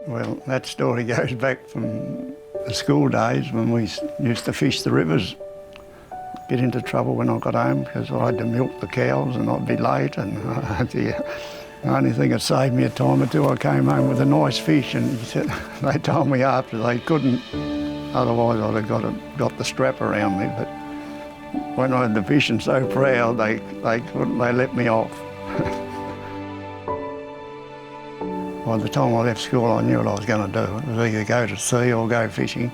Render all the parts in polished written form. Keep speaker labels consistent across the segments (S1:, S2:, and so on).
S1: Well, that story goes back from the school days when we used to fish the rivers. Get into trouble when I got home because I had to milk the cows and I'd be late, and the only thing that saved me a time or two, I came home with a nice fish, and they told me after they couldn't, otherwise I'd have got the strap around me. But when I had the fish and so proud, they let me off. By the time I left school, I knew what I was going to do. It was either go to sea or go fishing.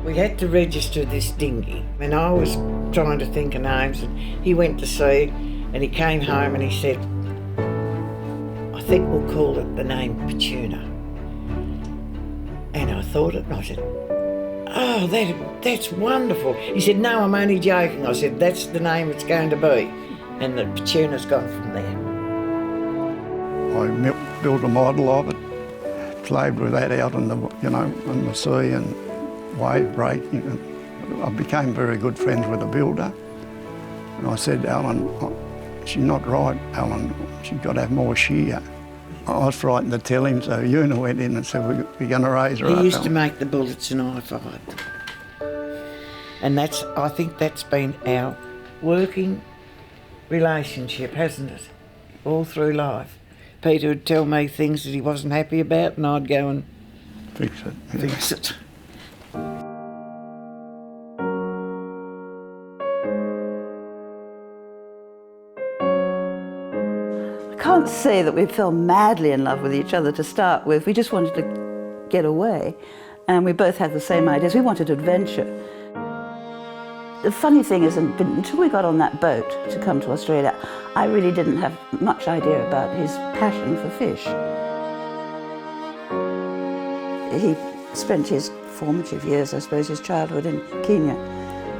S2: We had to register this dinghy, and I was trying to think of names, and he went to sea, and he came home and he said, I think we'll call it the name Petuna. And I thought it, and I said, oh, that's wonderful. He said, no, I'm only joking. I said, that's the name it's going to be. And the Petuna's gone from there.
S1: I built a model of it, played with that out in the, in the sea and wave breaking. And I became very good friends with the builder. And I said, Alan, she's not right, Alan. She's got to have more shear. I was frightened to tell him, so Una went in and said, we're going to raise her up.
S2: He used to make the bullets and I fired them. And I think that's been our working relationship, hasn't it? All through life. Peter would tell me things that he wasn't happy about, and I'd go and
S1: fix it. Yeah.
S2: Fix it.
S3: I can't say that we fell madly in love with each other to start with. We just wanted to get away, and we both had the same ideas. We wanted adventure. The funny thing is, until we got on that boat to come to Australia, I really didn't have much idea about his passion for fish. He spent his formative years, I suppose, his childhood in Kenya,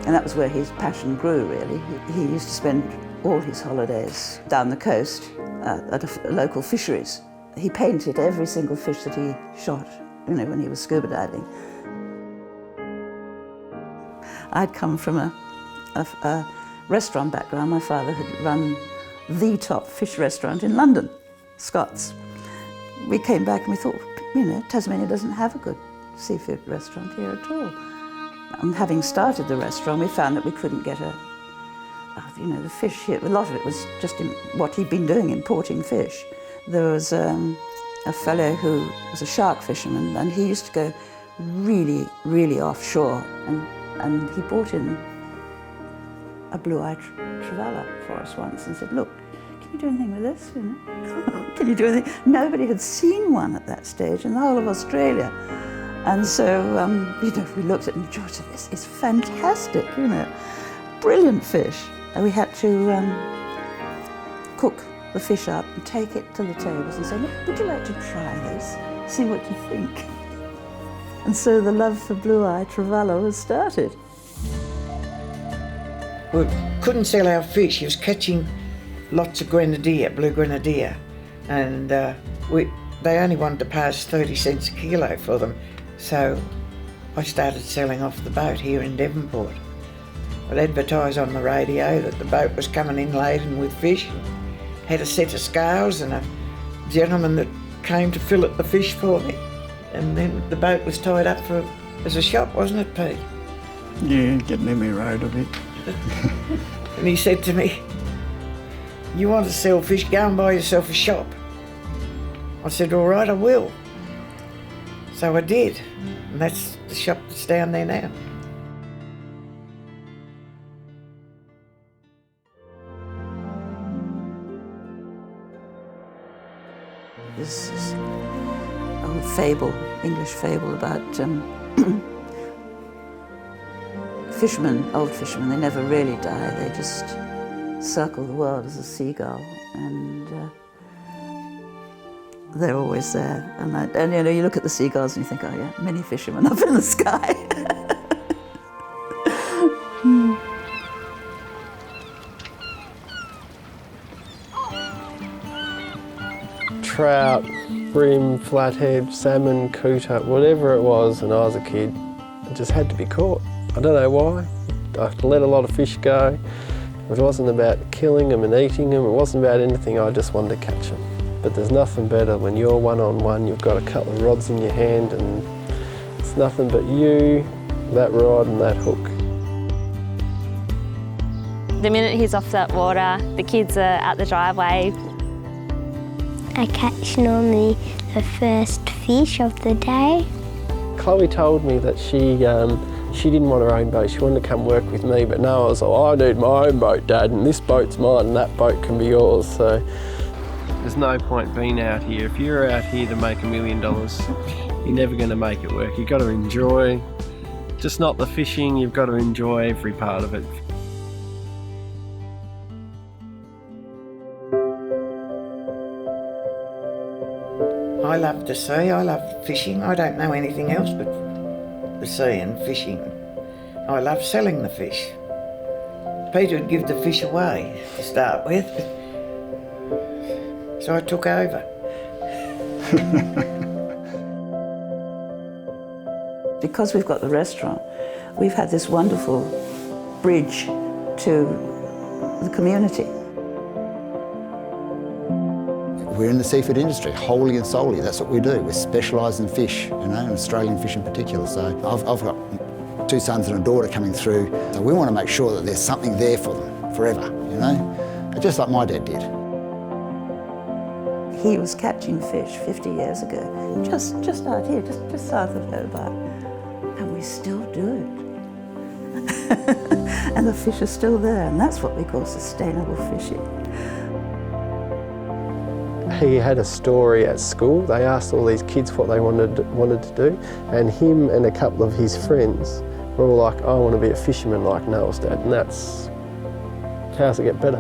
S3: and that was where his passion grew, really. He used to spend all his holidays down the coast at a local fisheries. He painted every single fish that he shot, when he was scuba diving. I'd come from a restaurant background. My father had run the top fish restaurant in London, Scott's. We came back and we thought, Tasmania doesn't have a good seafood restaurant here at all. And having started the restaurant, we found that we couldn't get the fish here. A lot of it was just what he'd been doing, importing fish. There was a fellow who was a shark fisherman, and he used to go really, really offshore, and he brought in a blue-eyed trevally for us once and said, look, can you do anything with this? Can you do anything? Nobody had seen one at that stage in the whole of Australia. And so, we looked at it and enjoyed it. This is fantastic, brilliant fish. And we had to cook the fish up and take it to the tables and say, look, would you like to try this? See what you think. And so the love for blue-eyed trevally was started.
S2: We couldn't sell our fish. He was catching lots of grenadier, blue grenadier, and they only wanted to pay us 30 cents a kilo for them. So I started selling off the boat here in Devonport. I'd advertise on the radio that the boat was coming in laden with fish, and had a set of scales and a gentleman that came to fillet the fish for me. And then the boat was tied up as a shop, wasn't it, Pete?
S1: Yeah, getting in my road a bit.
S2: And he said to me, you want to sell fish, go and buy yourself a shop. I said, all right, I will. So I did, and that's the shop that's down there now.
S3: This is an old fable, English fable about fishermen, old fishermen. They never really die. They just circle the world as a seagull, and they're always there. And you look at the seagulls and you think, oh yeah, many fishermen up in the sky.
S4: Trout, bream, flathead, salmon, cooter, whatever it was when I was a kid, It just had to be caught. I don't know why. I let a lot of fish go. It wasn't about killing them and eating them. It wasn't about anything. I just wanted to catch them. But there's nothing better when you're one-on-one, you've got a couple of rods in your hand and it's nothing but you, that rod and that hook.
S5: The minute he's off that water, the kids are at the driveway.
S6: I catch normally the first fish of the day.
S4: Chloe told me that she didn't want her own boat. She wanted to come work with me, but no, I was like, oh, I need my own boat, Dad, and this boat's mine and that boat can be yours. So there's no point being out here. If you're out here to make $1 million, you're never going to make it work. You've got to enjoy, just not the fishing, you've got to enjoy every part of it.
S2: I love the sea, I love fishing. I don't know anything else but the sea and fishing. I love selling the fish. Peter would give the fish away to start with, so I took over.
S3: Because we've got the restaurant, we've had this wonderful bridge to the community.
S7: We're in the seafood industry, wholly and solely. That's what we do. We specialise in fish, you know, and Australian fish in particular. So I've got 2 sons and a daughter coming through. So we want to make sure that there's something there for them forever, you know, just like my dad did.
S3: He was catching fish 50 years ago, just out here, just south of Hobart, and we still do it. And the fish are still there, and that's what we call sustainable fishing.
S4: He had a story at school. They asked all these kids what they wanted to do, and him and a couple of his friends were all like, I want to be a fisherman like Noel's dad, and that's, how does it get better?